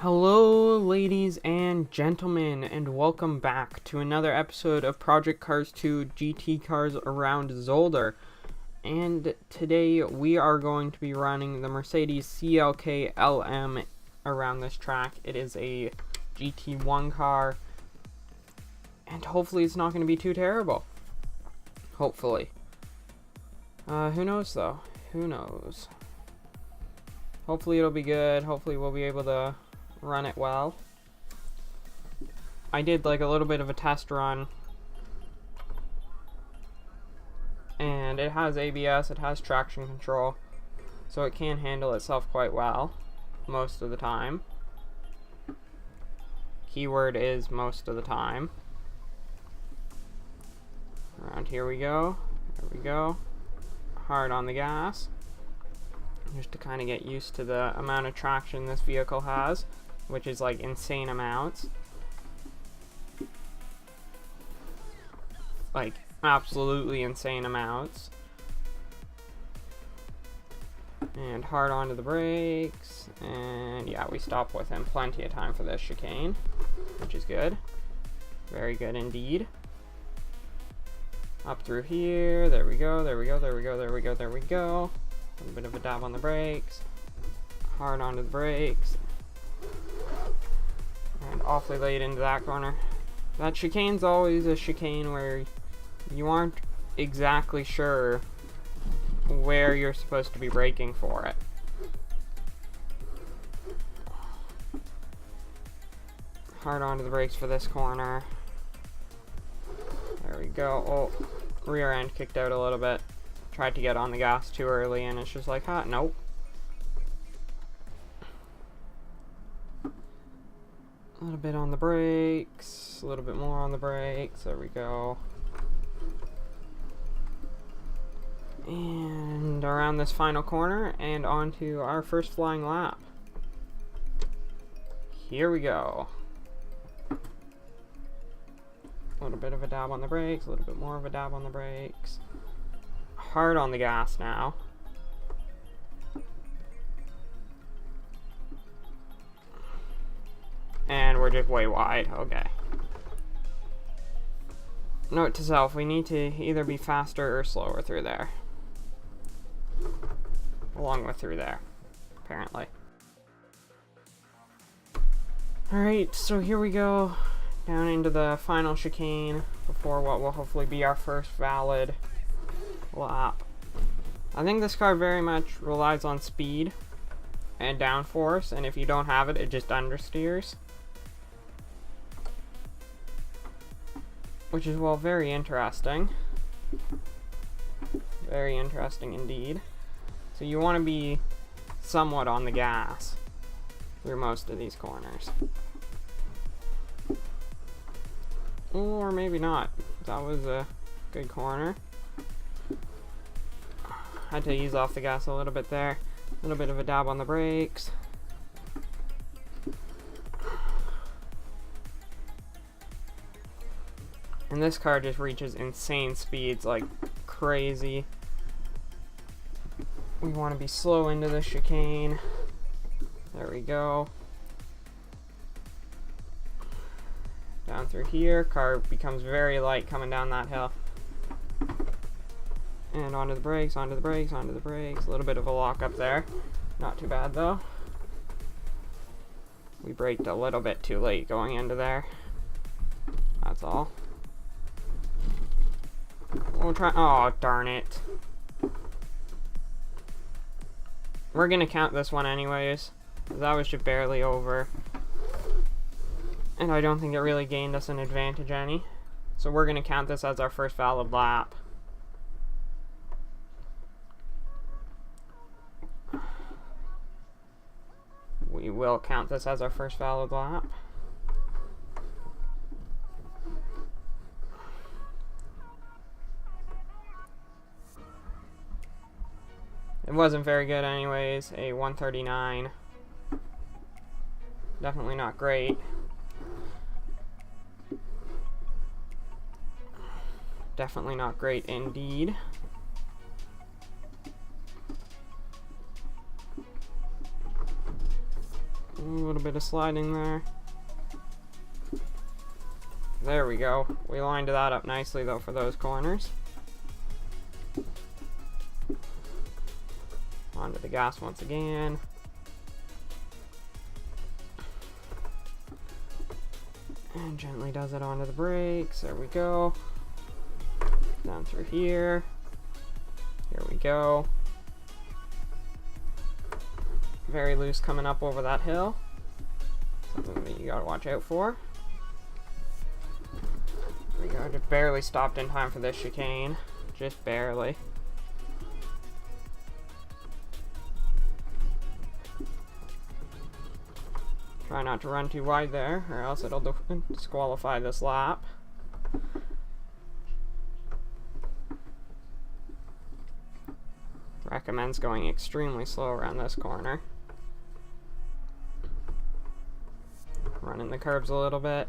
Hello, ladies and gentlemen, and welcome back to another episode of Project Cars 2 GT Cars Around Zolder. And today we are going to be running the Mercedes CLK LM around this track. It is a GT1 car, and hopefully it's not going to be too terrible. Hopefully. Who knows though? Who knows? Hopefully it'll be good. Hopefully we'll be able to run it well. I did like a little bit of a test run, and it has ABS, it has traction control, so it can handle itself quite well most of the time. Keyword is most of the time. Around here we go. There we go. Hard on the gas, just to kind of get used to the amount of traction this vehicle has, which is like insane amounts. Like absolutely insane amounts. And hard onto the brakes, and yeah, we stop within plenty of time for this chicane, which is good. Very good indeed. Up through here, there we go, there we go, there we go, there we go, there we go. A little bit of a dab on the brakes, hard onto the brakes, and awfully late into that corner. That chicane's always a chicane where you aren't exactly sure where you're supposed to be braking for it. Hard onto the brakes for this corner. There we go. Oh, rear end kicked out a little bit. Tried to get on the gas too early, and it's just like, nope. A little bit on the brakes, a little bit more on the brakes, there we go. And around this final corner, and onto our first flying lap. Here we go. A little bit of a dab on the brakes, a little bit more of a dab on the brakes. Hard on the gas now. And we're just way wide. Okay. Note to self, we need to either be faster or slower through there. Along with through there, apparently. Alright, so here we go. Down into the final chicane before what will hopefully be our first valid lap. I think this car very much relies on speed and downforce, and if you don't have it, it just understeers. Which is, well, very interesting. Very interesting indeed. So you want to be somewhat on the gas through most of these corners. Or maybe not. That was a good corner. Had to ease off the gas a little bit there. A little bit of a dab on the brakes. And this car just reaches insane speeds like crazy. We want to be slow into the chicane. There we go. Down through here, car becomes very light coming down that hill. And onto the brakes, onto the brakes, onto the brakes. A little bit of a lock up there. Not too bad though. We braked a little bit too late going into there. That's all. We'll try. Oh, darn it. We're gonna count this one anyways. That was just barely over. And I don't think it really gained us an advantage any. So we're gonna count this as our first valid lap. We will count this as our first valid lap. It wasn't very good anyways, a 139. Definitely not great. Definitely not great indeed. A little bit of sliding there. There we go. We lined that up nicely though for those corners. Onto the gas once again. And gently does it onto the brakes. There we go. Down through here. Here we go. Very loose coming up over that hill. Something that you gotta watch out for. There we go. Just barely stopped in time for this chicane. Just barely. Try not to run too wide there, or else it'll disqualify this lap. Recommends going extremely slow around this corner. Running the curbs a little bit.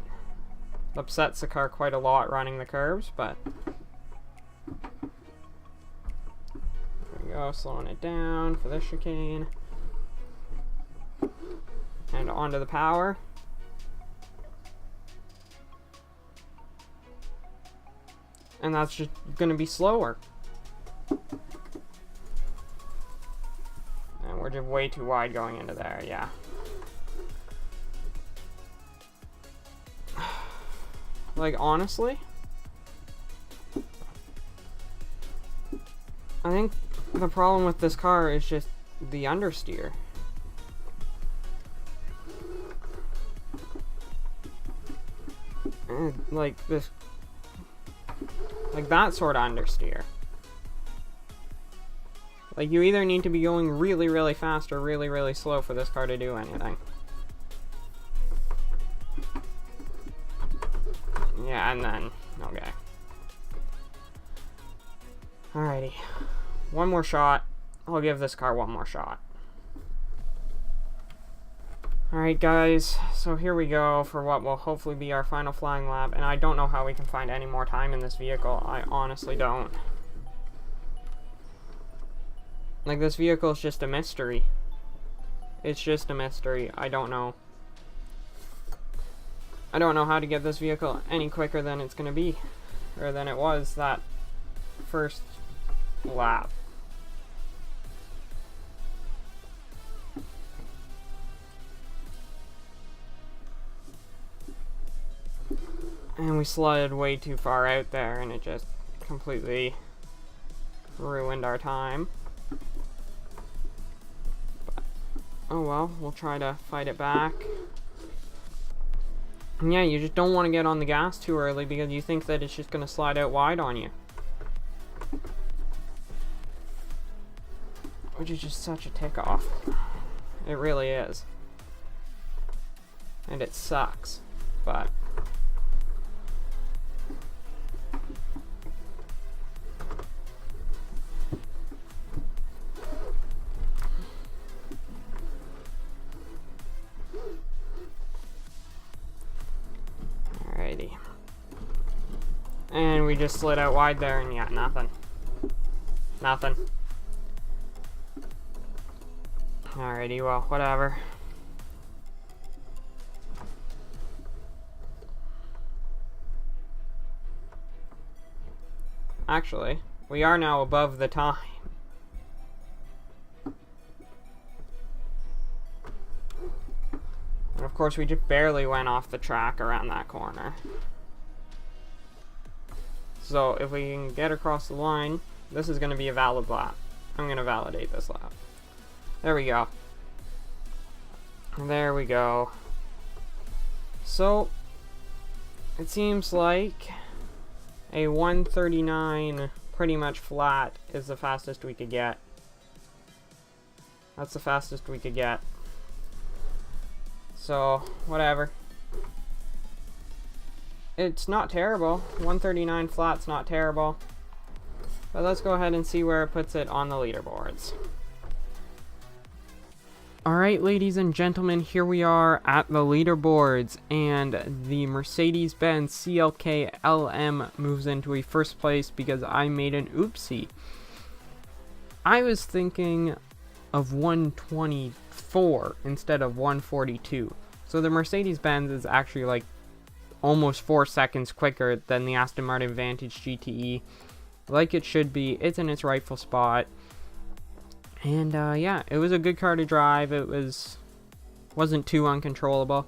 Upsets the car quite a lot running the curbs, but there we go, slowing it down for this chicane. And onto the power. And that's just going to be slower. And we're just way too wide going into there, yeah. Like, honestly, I think the problem with this car is just the understeer. Like this, like that sort of understeer. Like, you either need to be going really, really fast or really, really slow for this car to do anything. Yeah, and then, okay. Alrighty. One more shot. I'll give this car one more shot. Alright guys, so here we go for what will hopefully be our final flying lap, and I don't know how we can find any more time in this vehicle. I honestly don't. Like, this vehicle is just a mystery. It's just a mystery. I don't know. I don't know how to get this vehicle any quicker than it's going to be, or than it was that first lap. And we slid way too far out there, and it just completely ruined our time. But, oh well, we'll try to fight it back. And yeah, you just don't want to get on the gas too early because you think that it's just going to slide out wide on you. Which is just such a tick off. It really is. And it sucks, but alrighty. And we just slid out wide there, and yeah, nothing. Nothing. Alrighty, well, whatever. Actually, we are now above the time. And of course, we just barely went off the track around that corner. So if we can get across the line, this is going to be a valid lap. I'm going to validate this lap. There we go. There we go. So, it seems like a 139 pretty much flat is the fastest we could get. That's the fastest we could get. So, whatever. It's not terrible. 139 flat's not terrible. But let's go ahead and see where it puts it on the leaderboards. Alright, ladies and gentlemen, here we are at the leaderboards, and the Mercedes Benz CLK LM moves into a first place because I made an oopsie. I was thinking of 124 instead of 142. So the Mercedes Benz is actually like almost 4 seconds quicker than the Aston Martin Vantage GTE. Like it should be. It's in its rightful spot. And yeah, it was a good car to drive. It wasn't too uncontrollable.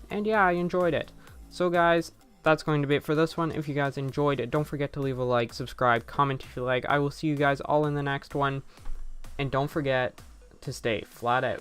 And yeah, I enjoyed it. So guys, that's going to be it for this one. If you guys enjoyed it, don't forget to leave a like, subscribe, comment if you like. I will see you guys all in the next one. And don't forget to stay flat out.